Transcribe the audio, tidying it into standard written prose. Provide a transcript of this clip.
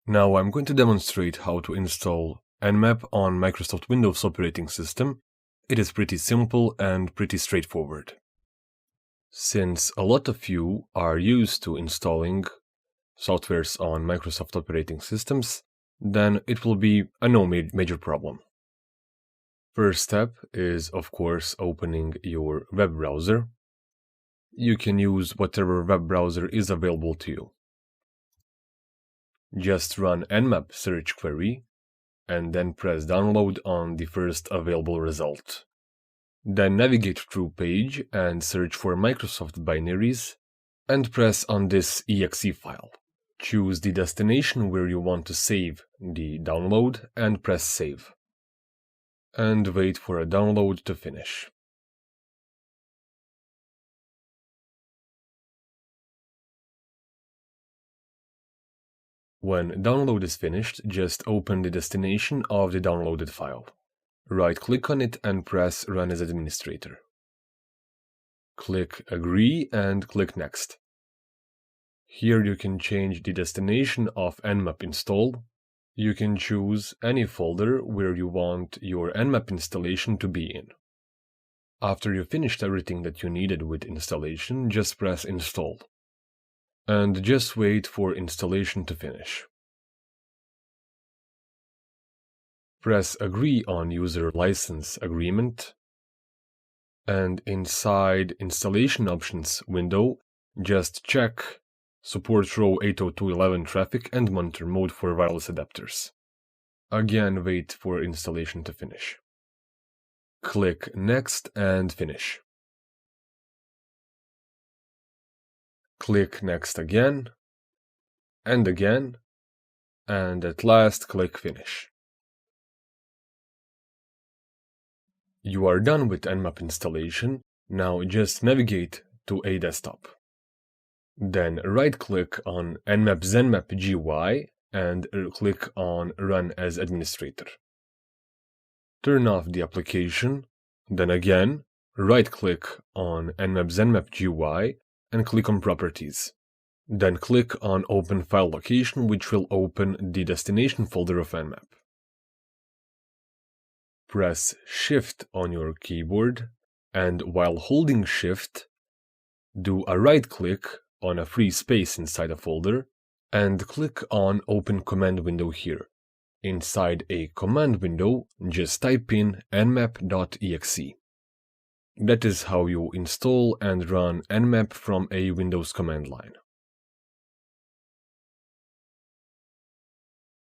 Now I'm going to demonstrate how to install Nmap on Microsoft Windows operating system. It is pretty simple and pretty straightforward. Since a lot of you are used to installing softwares on Microsoft operating systems, then it will be a no major problem. First step is, of course, opening your web browser. You can use whatever web browser is available to you. Just run nmap search query and then press download on the first available result. Then navigate through page and search for Microsoft binaries and press on this exe file. Choose the destination where you want to save the download and press save. And wait for a download to finish. When download is finished, just open the destination of the downloaded file. Right-click on it and press Run as Administrator. Click Agree and click Next. Here you can change the destination of Nmap install. You can choose any folder where you want your Nmap installation to be in. After you finished everything that you needed with installation, just press Install. And just wait for installation to finish. Press Agree on User License Agreement, and inside Installation Options window, just check Support Row 802.11 traffic and monitor mode for wireless adapters. Again, wait for installation to finish. Click Next and finish. Click Next again, and at last click Finish. You are done with Nmap installation. Now just navigate to a desktop. Then right-click on Nmap Zenmap GUI and click on Run as Administrator. Turn off the application, then again right-click on Nmap Zenmap GUI and click on Properties. Then click on Open File Location, which will open the destination folder of Nmap. Press Shift on your keyboard, and while holding Shift, do a right-click on a free space inside a folder, and click on Open Command Window here. Inside a command window, just type in nmap.exe. That is how you install and run Nmap from a Windows command line.